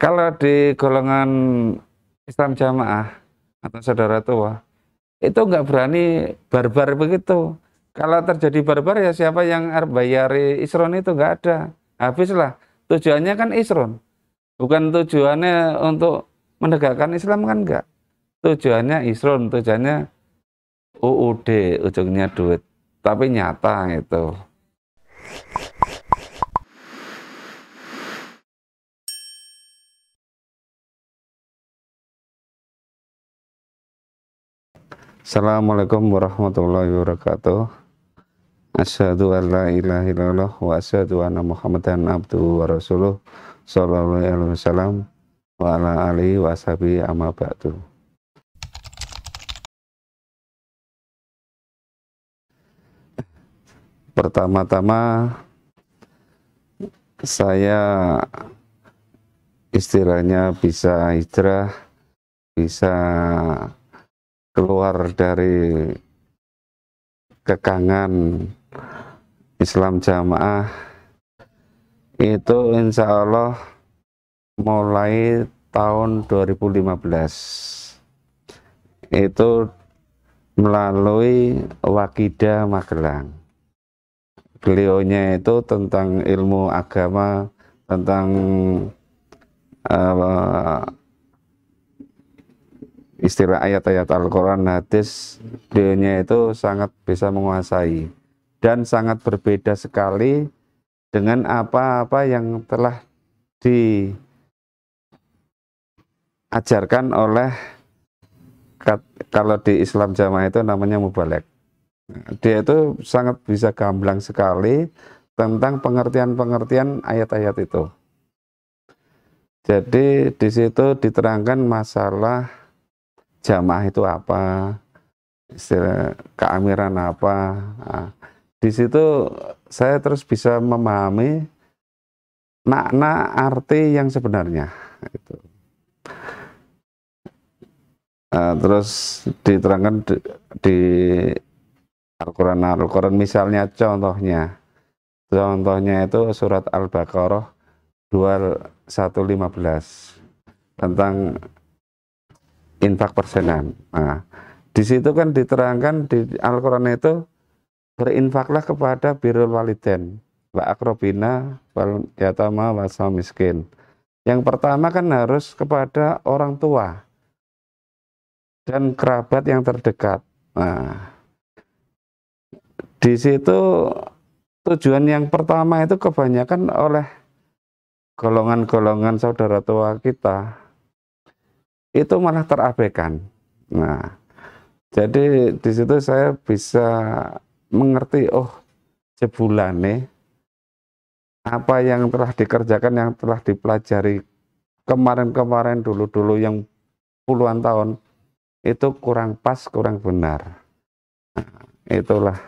Kalau di golongan Islam Jamaah atau saudara tua, itu nggak berani barbar begitu. Kalau terjadi barbar ya siapa yang bayari isron itu nggak ada. Habislah. Tujuannya kan isron. Bukan tujuannya untuk menegakkan Islam kan enggak. Tujuannya isron, tujuannya UUD, ujungnya duit. Tapi nyata itu. Assalamualaikum warahmatullahi wabarakatuh. Asyhadu an la ilaha illallah wa asyhadu anna Muhammadan abduhu wa rasuluh sallallahu alaihi wasallam wa ala alihi wa sahbihi amma ba'du. Pertama-tama saya istilahnya bisa hijrah, bisa keluar dari kekangan Islam Jamaah itu insya Allah mulai tahun 2015 itu melalui Wakidah Magelang. Beliaunya itu tentang ilmu agama, tentang istilah ayat-ayat Al-Quran, hadis, beliaunya itu sangat bisa menguasai dan sangat berbeda sekali dengan apa-apa yang telah diajarkan oleh, kalau di Islam Jamaah itu namanya mubalek. Dia itu sangat bisa gamblang sekali tentang pengertian-pengertian ayat-ayat itu. Jadi di situ diterangkan masalah jamaah itu apa, istilah keamiran apa. Nah, di situ saya terus bisa memahami makna arti yang sebenarnya. Itu. Terus diterangkan di Al-Quran misalnya contohnya itu surat Al-Baqarah 2115 tentang infak persenan. Nah, di situ kan diterangkan di Al-Quran itu berinfaklah kepada birrul walidain wa aqrabina wal yatama wasal miskin. Yang pertama kan harus kepada orang tua dan kerabat yang terdekat. Nah, di situ tujuan yang pertama itu kebanyakan oleh golongan-golongan saudara tua kita itu malah terabaikan. Nah, jadi di situ saya bisa mengerti, oh sebulan nih apa yang telah dikerjakan, yang telah dipelajari kemarin-kemarin dulu-dulu yang puluhan tahun itu kurang pas, kurang benar. Nah, itulah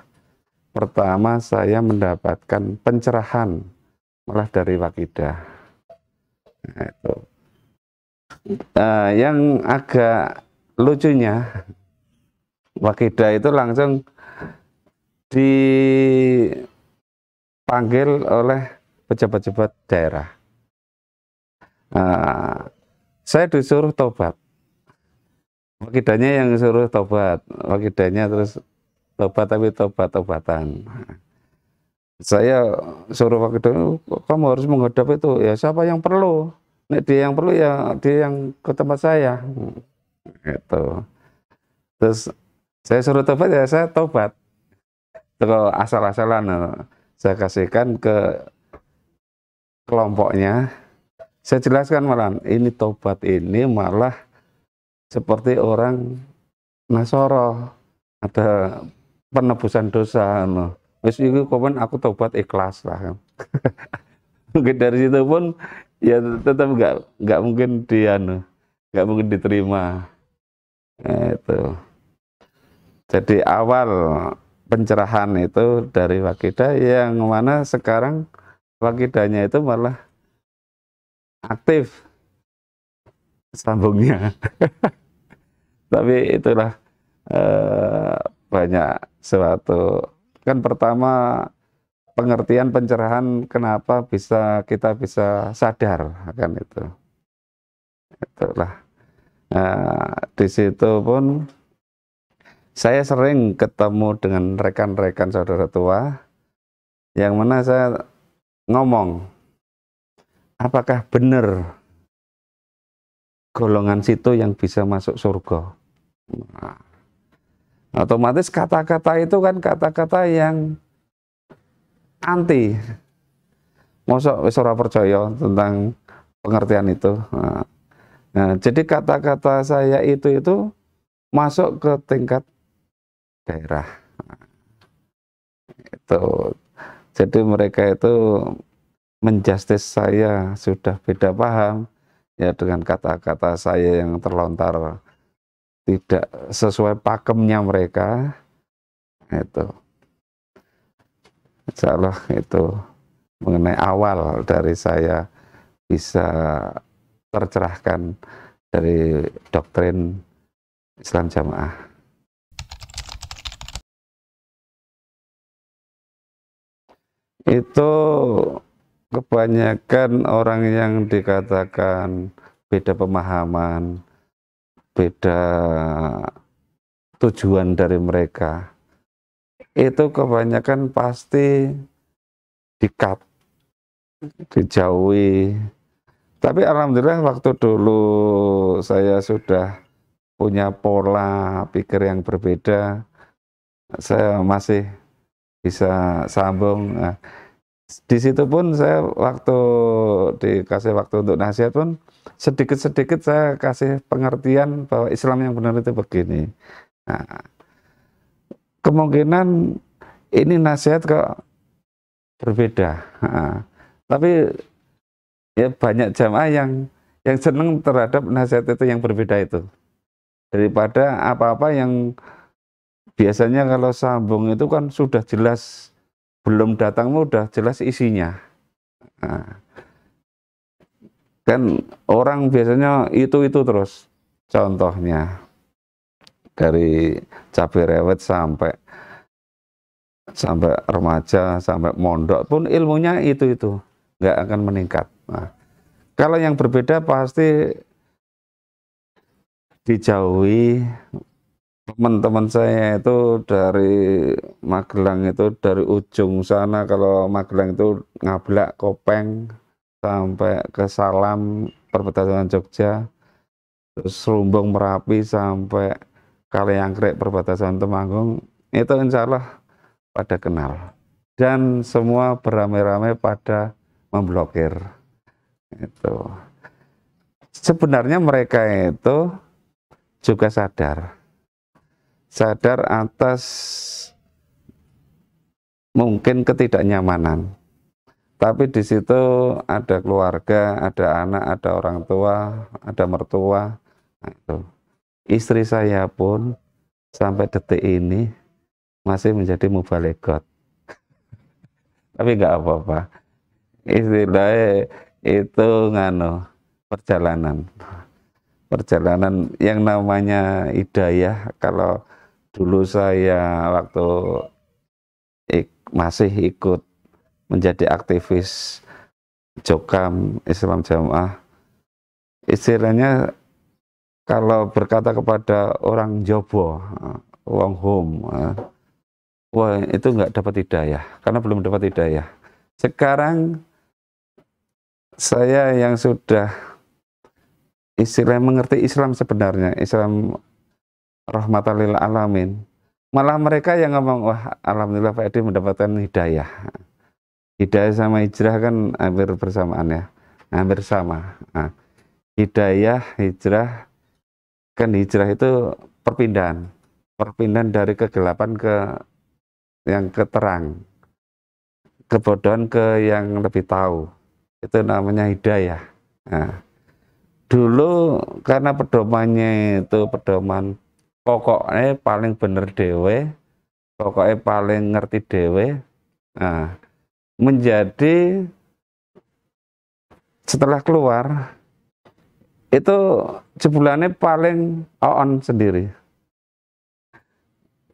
pertama saya mendapatkan pencerahan malah dari Wakidah. Nah, itu. Yang agak lucunya, Wakidah itu langsung dipanggil oleh pejabat-pejabat daerah. Saya disuruh tobat. Wakidahnya yang suruh tobat, Wakidahnya terus tobat tapi tobat-tobatan. Saya suruh Wakidah, kamu harus menghadap itu. Ya siapa yang perlu? Nek dia yang perlu ya dia yang ke tempat saya. Gitu. Terus saya suruh tobat ya saya tobat. Kalau asal-asalan saya kasihkan ke kelompoknya. Saya jelaskan malah ini tobat ini malah seperti orang Nasoro, ada penebusan dosa. Wis itu kapan aku tobat ikhlas lah. Mungkin dari situ pun ya tetap nggak mungkin nggak mungkin diterima. Itu. Jadi awal pencerahan itu dari Wakidah, yang mana sekarang Wakidahnya itu malah aktif sambungnya. Tapi itulah banyak suatu, kan pertama pengertian pencerahan kenapa kita bisa sadar akan itu. itulah. Di situ pun saya sering ketemu dengan rekan-rekan saudara tua, yang mana saya ngomong, apakah benar golongan situ yang bisa masuk surga? Nah, otomatis kata-kata itu kan kata-kata yang anti. Mosok wis ora percaya tentang pengertian itu. Nah, jadi kata-kata saya itu masuk ke tingkat daerah. Itu. Jadi mereka itu menjustis saya sudah beda paham ya dengan kata-kata saya yang terlontar tidak sesuai pakemnya mereka. Itu. Insya Allah itu mengenai awal dari saya bisa tercerahkan dari doktrin Islam Jamaah. Itu kebanyakan orang yang dikatakan beda pemahaman, beda tujuan dari mereka, itu kebanyakan pasti di-cut, dijauhi. Tapi alhamdulillah waktu dulu saya sudah punya pola pikir yang berbeda, saya masih bisa sambung. Nah, di situ pun saya waktu dikasih waktu untuk nasihat pun sedikit-sedikit saya kasih pengertian bahwa Islam yang benar itu begini. Nah, kemungkinan ini nasihat kok berbeda. Nah, tapi ya banyak jamaah yang senang terhadap nasihat itu yang berbeda itu. Daripada apa-apa yang biasanya kalau sambung itu kan sudah jelas, belum datang udah jelas isinya. Nah, kan orang biasanya itu terus. Contohnya dari cabai rawit sampai remaja, sampai mondok pun ilmunya itu nggak akan meningkat. Nah, kalau yang berbeda pasti dijauhi. Teman-teman saya itu dari Magelang itu dari ujung sana, kalau Magelang itu Ngablak, Kopeng sampai ke Salam perbatasan Jogja, terus Serumbung, Merapi sampai Kaliangkrek perbatasan Temanggung, itu insya Allah pada kenal dan semua beramai-ramai pada memblokir. Itu sebenarnya mereka itu juga sadar atas mungkin ketidaknyamanan, tapi di situ ada keluarga, ada anak, ada orang tua, ada mertua. Nah, itu istri saya pun sampai detik ini masih menjadi mubaleghot, tapi nggak apa-apa, istilahnya itu perjalanan yang namanya hidayah. Kalau dulu saya waktu masih ikut menjadi aktivis Jokam Islam Jamaah, istilahnya kalau berkata kepada orang Jobo, wong home, wah itu nggak dapat hidayah, karena belum dapat hidayah. Sekarang saya yang sudah istilah mengerti Islam sebenarnya, Islam rahmatan lil alamin, malah mereka yang ngomong, wah alhamdulillah Pak Edi mendapatkan hidayah. Hidayah sama hijrah kan hampir bersamaan ya, hampir sama. Nah, hidayah, hijrah, kan hijrah itu perpindahan dari kegelapan ke yang keterang, kebodohan ke yang lebih tahu, itu namanya hidayah. Nah, dulu karena pedomannya itu pedoman pokoknya paling bener dewe, pokoknya paling ngerti dewe. Nah, menjadi setelah keluar itu sebulannya paling on sendiri,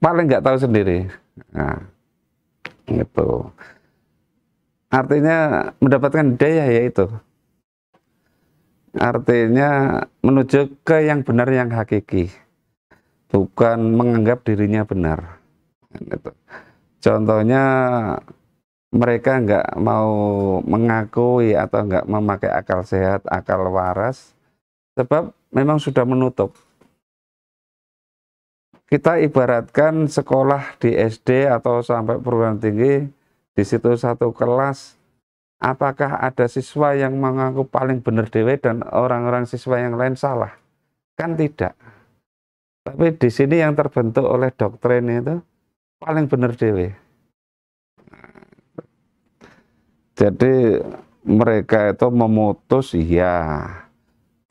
paling nggak tahu sendiri. Nah, itu artinya mendapatkan hidayah, yaitu artinya menuju ke yang benar, yang hakiki, bukan menganggap dirinya benar. Gitu. Contohnya mereka nggak mau mengakui atau nggak memakai akal sehat, akal waras, sebab memang sudah menutup. Kita ibaratkan sekolah di SD atau sampai perguruan tinggi, di situ satu kelas, apakah ada siswa yang mengaku paling benar dewe dan orang-orang siswa yang lain salah? Kan tidak. Tapi di sini yang terbentuk oleh doktrin itu paling benar dewe. Jadi mereka itu memutus iya,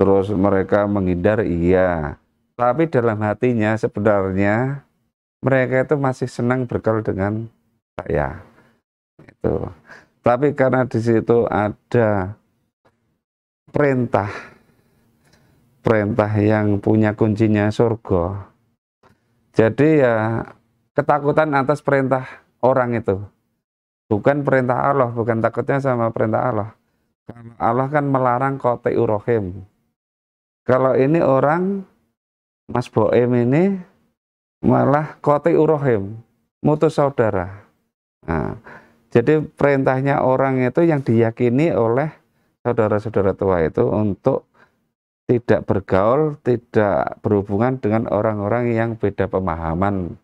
terus mereka menghindar iya. Tapi dalam hatinya sebenarnya mereka itu masih senang bergaul dengan saya. Itu. Tapi karena di situ ada perintah, perintah yang punya kuncinya surga. Jadi ya ketakutan atas perintah orang itu. Bukan perintah Allah, bukan takutnya sama perintah Allah. Karena Allah kan melarang qati'ur rahim. Kalau ini orang, Mas Boem ini malah qati'ur rahim, mutus saudara. Nah, jadi perintahnya orang itu yang diyakini oleh saudara-saudara tua itu untuk tidak bergaul, tidak berhubungan dengan orang-orang yang beda pemahaman,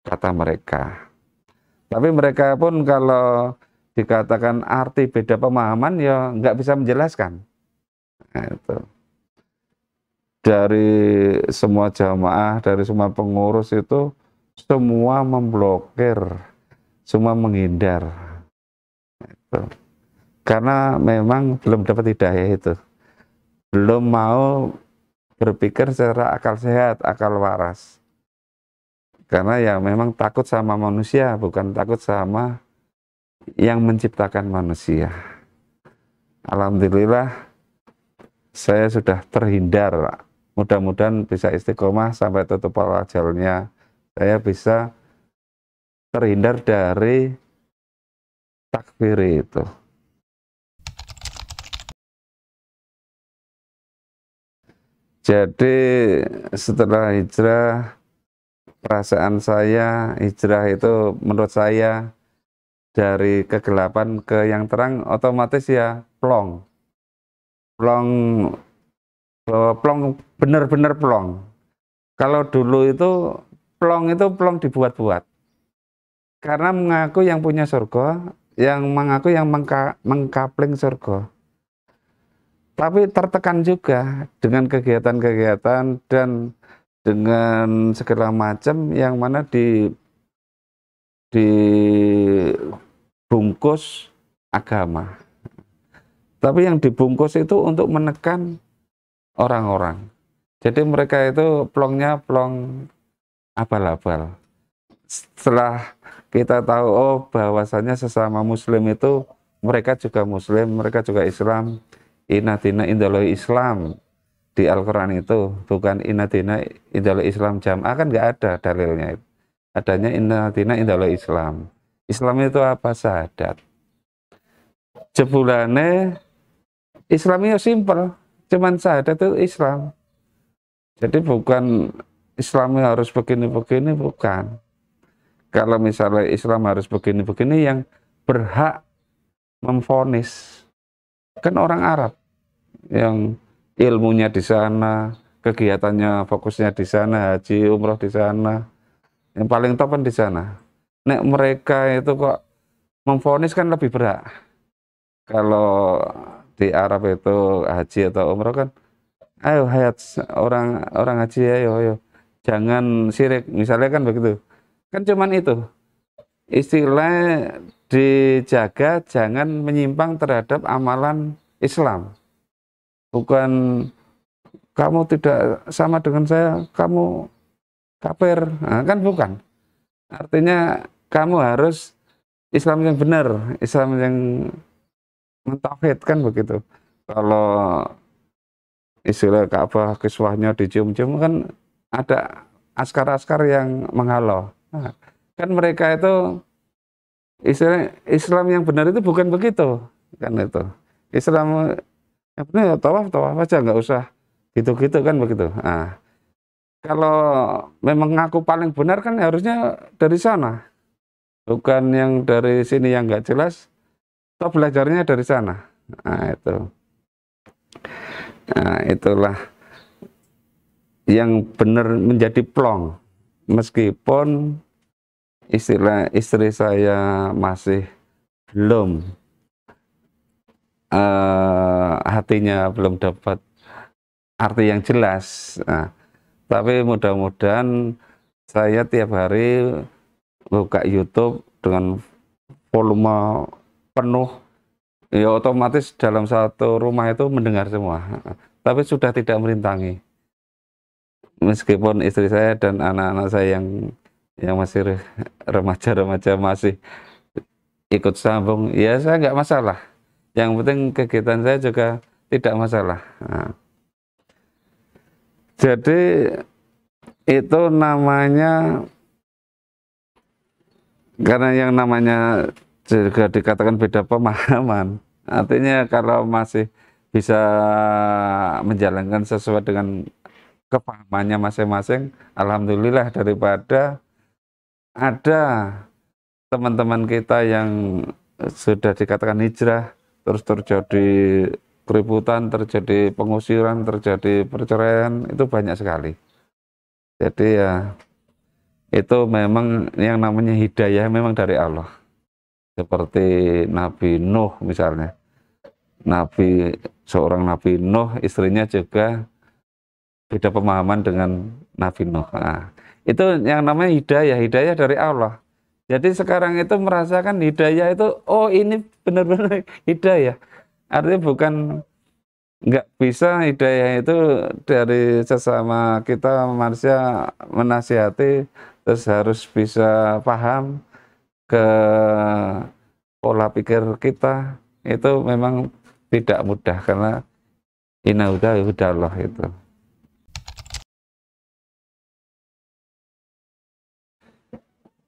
kata mereka. Tapi mereka pun kalau dikatakan arti beda pemahaman ya nggak bisa menjelaskan. Nah, itu. Dari semua jamaah, dari semua pengurus itu semua memblokir, semua menghindar. Itu. Karena memang belum dapat hidayah itu. Belum mau berpikir secara akal sehat, akal waras. Karena ya memang takut sama manusia, bukan takut sama yang menciptakan manusia. Alhamdulillah saya sudah terhindar. Mudah-mudahan bisa istiqomah sampai tutup ajalnya. Saya bisa terhindar dari takfir itu. Jadi setelah hijrah, perasaan saya hijrah itu menurut saya dari kegelapan ke yang terang otomatis ya plong. Plong benar-benar plong. Kalau dulu itu plong dibuat-buat. Karena mengaku yang punya surga, yang mengaku yang mengkapling surga. Tapi tertekan juga dengan kegiatan-kegiatan dan dengan segala macam yang mana dibungkus agama. Tapi yang dibungkus itu untuk menekan orang-orang. Jadi mereka itu plongnya plong abal-abal. Setelah kita tahu oh bahwasanya sesama muslim itu mereka juga muslim, mereka juga Islam. Inna dina indallahi Islam. Di Al-Quran itu bukan inna dina indallahi Islam jam'ah, kan nggak ada dalilnya. Adanya inna dina indallahi Islam. Islam itu apa? Syahadat. Jebulane Islamnya simpel, cuman syahadat itu Islam. Jadi bukan Islamnya harus begini-begini, bukan. Kalau misalnya Islam harus begini-begini, yang berhak memvonis kan orang Arab yang ilmunya di sana, kegiatannya fokusnya di sana, haji umroh di sana, yang paling top kan di sana. Nek mereka itu kok memvonis kan lebih berhak. Kalau di Arab itu haji atau umroh kan, ayo hayat orang orang haji, ayo jangan syirik, misalnya kan begitu. Kan cuman itu istilah dijaga jangan menyimpang terhadap amalan Islam. Bukan kamu tidak sama dengan saya, kamu kafir. Nah, kan bukan. Artinya kamu harus Islam yang benar, Islam yang mentauhid, kan begitu. Kalau istilah Ka'bah kiswahnya dicium-cium kan ada askar-askar yang menghalau. Nah, kan mereka itu istilah Islam yang benar itu bukan begitu, kan itu. Islam Yang penting ya tawaf, tawaf aja, nggak usah gitu-gitu kan begitu. Nah, kalau memang ngaku paling benar kan harusnya dari sana, bukan yang dari sini yang nggak jelas, toh belajarnya dari sana. Nah, itu. Nah, itulah yang benar menjadi plong. Meskipun istilah istri saya masih belum hatinya belum dapat arti yang jelas. Nah, tapi mudah-mudahan saya tiap hari buka YouTube dengan volume penuh, ya otomatis dalam satu rumah itu mendengar semua. Tapi sudah tidak merintangi. Meskipun istri saya dan anak-anak saya yang masih remaja-remaja masih ikut sambung, ya saya nggak masalah. Yang penting kegiatan saya juga tidak masalah. Nah, jadi itu namanya, karena yang namanya juga dikatakan beda pemahaman. Artinya kalau masih bisa menjalankan sesuai dengan kepahamannya masing-masing, alhamdulillah, daripada ada teman-teman kita yang sudah dikatakan hijrah, terus terjadi keributan, terjadi pengusiran, terjadi perceraian, itu banyak sekali. Jadi ya itu memang yang namanya hidayah memang dari Allah. Seperti Nabi Nuh misalnya. Seorang Nabi Nuh, istrinya juga beda pemahaman dengan Nabi Nuh. Nah, itu yang namanya hidayah, hidayah dari Allah. Jadi sekarang itu merasakan hidayah itu, oh ini benar-benar hidayah. Artinya bukan, nggak bisa hidayah itu dari sesama kita manusia menasihati, terus harus bisa paham ke pola pikir kita, itu memang tidak mudah karena inna hudallah itu.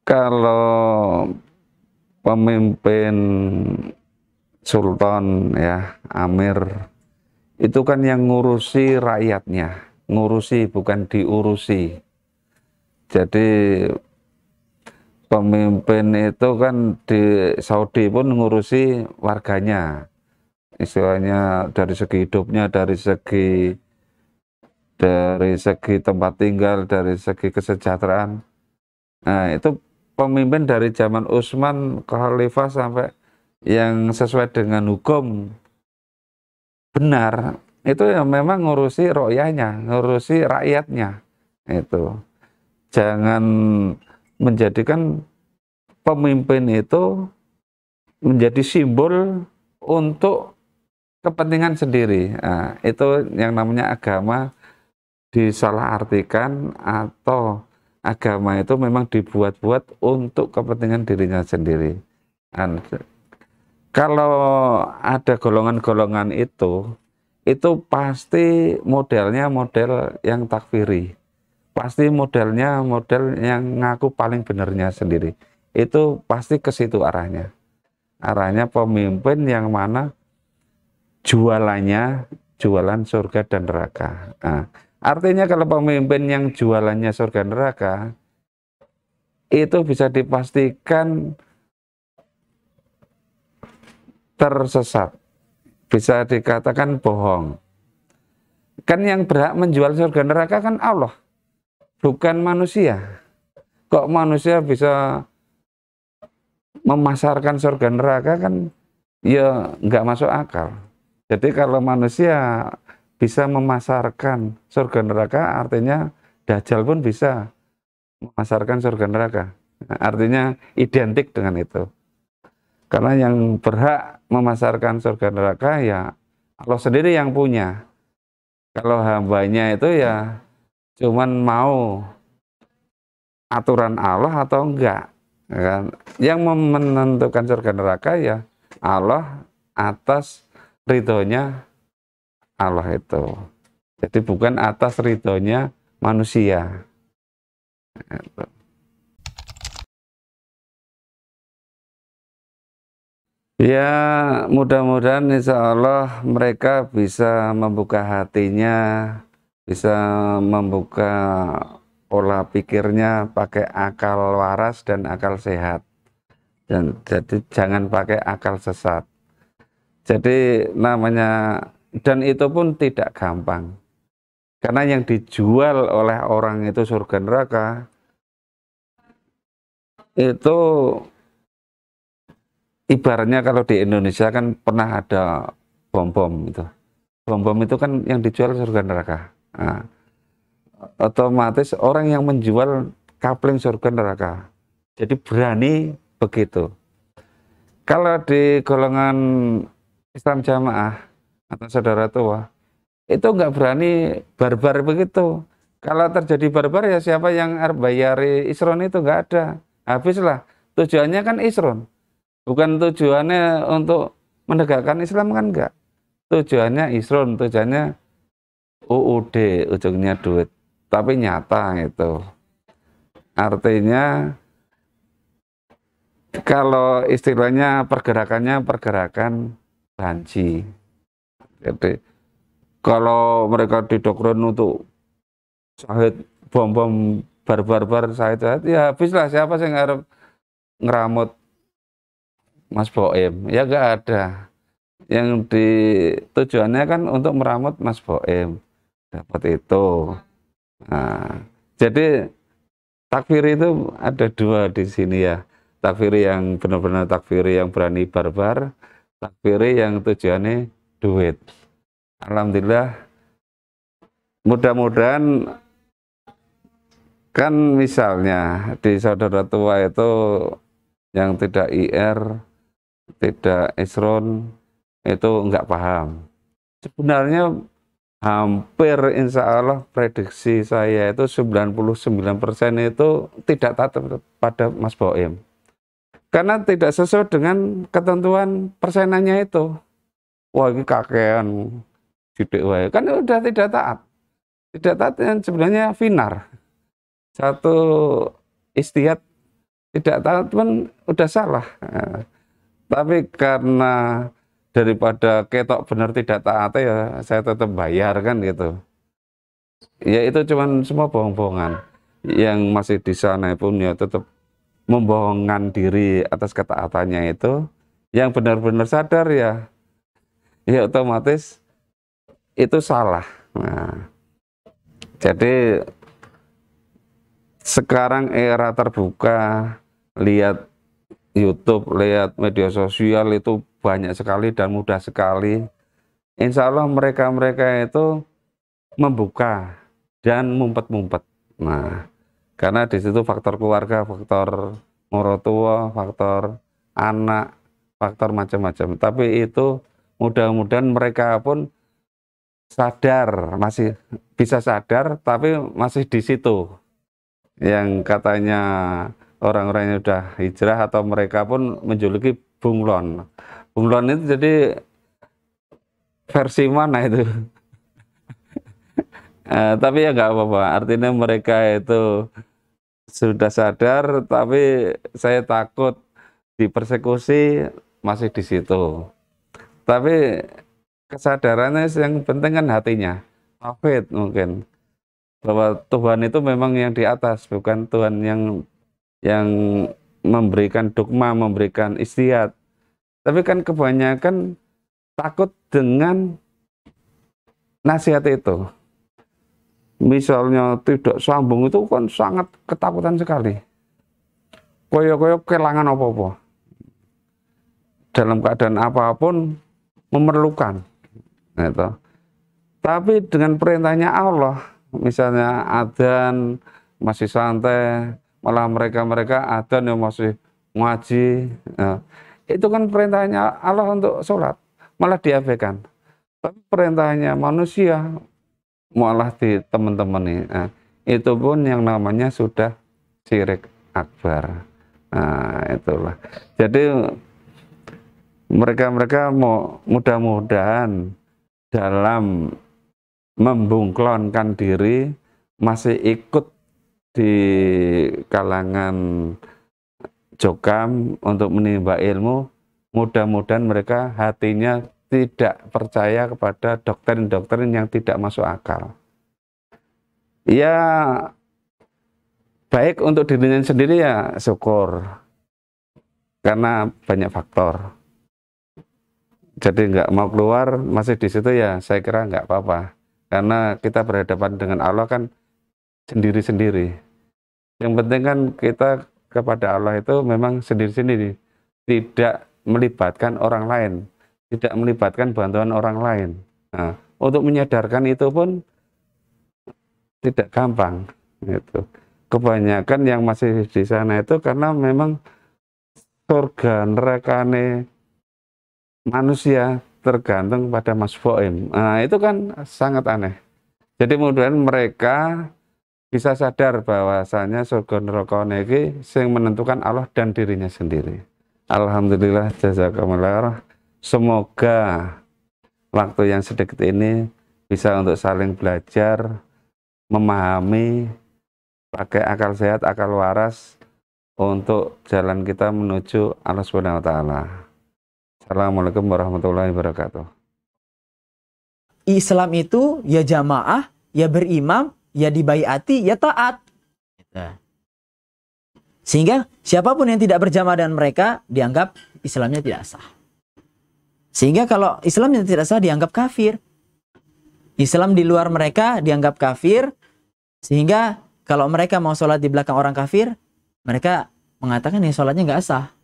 Kalau pemimpin sultan ya, amir, itu kan yang ngurusi rakyatnya, ngurusi bukan diurusi. Jadi pemimpin itu kan di Saudi pun ngurusi warganya, istilahnya dari segi hidupnya, dari segi tempat tinggal, dari segi kesejahteraan. Nah, itu pemimpin dari zaman Utsman, Khalifah, sampai yang sesuai dengan hukum benar, itu ya memang ngurusi royanya, ngurusi rakyatnya. Itu jangan menjadikan pemimpin itu menjadi simbol untuk kepentingan sendiri. Nah, itu yang namanya agama disalahartikan, atau agama itu memang dibuat-buat untuk kepentingan dirinya sendiri. Dan kalau ada golongan-golongan itu pasti modelnya model yang takfiri. Pasti modelnya model yang ngaku paling benernya sendiri. Itu pasti ke situ arahnya. Arahnya pemimpin yang mana jualannya jualan surga dan neraka. Nah, artinya kalau pemimpin yang jualannya surga neraka, itu bisa dipastikan tersesat. Bisa dikatakan bohong. Kan yang berhak menjual surga neraka kan Allah, bukan manusia. Kok manusia bisa memasarkan surga neraka, kan ya nggak masuk akal. Jadi kalau manusia bisa memasarkan surga neraka, artinya Dajjal pun bisa memasarkan surga neraka. Nah, artinya identik dengan itu. Karena yang berhak memasarkan surga neraka ya Allah sendiri yang punya. Kalau hambanya itu ya cuman mau aturan Allah atau enggak, kan? Yang menentukan surga neraka ya Allah, atas ridhonya Allah itu. Jadi bukan atas ridhonya manusia. Ya, mudah-mudahan insya Allah mereka bisa membuka hatinya, bisa membuka pola pikirnya pakai akal waras dan akal sehat. Dan jadi jangan pakai akal sesat. Jadi namanya, dan itu pun tidak gampang. Karena yang dijual oleh orang itu surga neraka, itu ibaratnya kalau di Indonesia kan pernah ada bom-bom itu. Bom-bom itu kan yang dijual surga neraka. Nah, otomatis orang yang menjual kapling surga neraka. Jadi berani begitu. Kalau di golongan Islam Jamaah atau saudara tua, itu nggak berani barbar begitu. Kalau terjadi barbar ya siapa yang bayari isron itu nggak ada. Habislah. Tujuannya kan isron. Bukan tujuannya untuk menegakkan Islam kan enggak. Tujuannya isron, tujuannya UUD, ujungnya duit. Tapi nyata itu. Artinya kalau istilahnya pergerakannya pergerakan banci. Jadi kalau mereka didoktrin untuk sahid bom-bom bar-bar sahid-sahid, ya habislah siapa sih yang harus ngeramut Mas Boem? Ya gak ada. Yang tujuannya kan untuk meramut Mas Boem. Dapat itu. Nah, jadi takfir itu ada dua di sini ya. Takfir yang benar-benar takfir yang berani barbar, takfir yang tujuannya duit. Alhamdulillah, mudah-mudahan kan misalnya di saudara tua itu yang tidak IR, tidak Isron, itu nggak paham. Sebenarnya hampir insya Allah prediksi saya itu 99% itu tidak taat pada Mas Boem. Karena tidak sesuai dengan ketentuan persenannya itu. Wah ini kakean, sidik wae. Kan udah tidak taat. Tidak taat yang sebenarnya finar. Satu istihad tidak taat pun udah salah. Nah, tapi karena daripada ketok benar tidak taat ya saya tetap bayar kan gitu. Ya itu cuman semua bohong-bohongan. Yang masih di sana pun ya tetap membohongkan diri atas ketaatannya itu. Yang benar-benar sadar ya otomatis itu salah. Nah, jadi sekarang era terbuka, lihat YouTube, lihat media sosial itu banyak sekali dan mudah sekali. Insya Allah mereka-mereka itu membuka dan mumpet-mumpet. Nah, karena di situ faktor keluarga, faktor morotua, faktor anak, faktor macam-macam. Tapi itu mudah-mudahan mereka pun sadar, masih bisa sadar, tapi masih di situ. Yang katanya orang-orang yang udah hijrah atau mereka pun menjuluki bunglon. Bunglon itu jadi versi mana itu? Tapi ya nggak apa-apa. Artinya mereka itu sudah sadar, tapi saya takut dipersekusi masih di situ. Tapi kesadarannya yang penting kan hatinya, tauhid mungkin bahwa Tuhan itu memang yang di atas, bukan Tuhan yang memberikan dogma, memberikan istiadat. Tapi kan kebanyakan takut dengan nasihat itu. Misalnya tidak sambung itu kan sangat ketakutan sekali. Koyo-koyo kelangan apa-apa. Dalam keadaan apapun memerlukan. Gitu. Tapi dengan perintahnya Allah, misalnya adzan masih santai, malah mereka-mereka adzan yang masih ngaji. Nah, itu kan perintahnya Allah untuk sholat, malah diabaikan. Tapi perintahnya manusia malah di teman-teman nih. Nah, itu pun yang namanya sudah syirik akbar. Nah, itulah. Jadi mereka-mereka mau mudah-mudahan dalam membungklonkan diri masih ikut di kalangan Jokam untuk menimba ilmu, mudah-mudahan mereka hatinya tidak percaya kepada doktrin-doktrin yang tidak masuk akal. Ya, baik untuk dirinya sendiri ya syukur, karena banyak faktor. Jadi nggak mau keluar, masih di situ ya saya kira nggak apa-apa. Karena kita berhadapan dengan Allah kan sendiri-sendiri. Yang penting kan kita kepada Allah itu memang sendiri-sendiri. Tidak melibatkan orang lain. Tidak melibatkan bantuan orang lain. Nah, untuk menyadarkan itu pun tidak gampang. Gitu. Kebanyakan yang masih di sana itu karena memang surga nerakane manusia tergantung pada Mas Boim. Nah, itu kan sangat aneh. Jadi mudah-mudahan mereka bisa sadar bahwasanya surga neraka niki yang menentukan Allah dan dirinya sendiri. Alhamdulillah, jazakumullah. Semoga waktu yang sedikit ini bisa untuk saling belajar, memahami, pakai akal sehat, akal waras untuk jalan kita menuju Allah Subhanahu wa taala. Assalamualaikum warahmatullahi wabarakatuh. Islam itu ya jamaah, ya berimam, ya dibaiati, ya taat. Sehingga siapapun yang tidak berjamaah dengan mereka dianggap Islamnya tidak sah. Sehingga kalau Islamnya tidak sah dianggap kafir. Islam di luar mereka dianggap kafir. Sehingga kalau mereka mau sholat di belakang orang kafir, mereka mengatakan ya sholatnya nggak sah.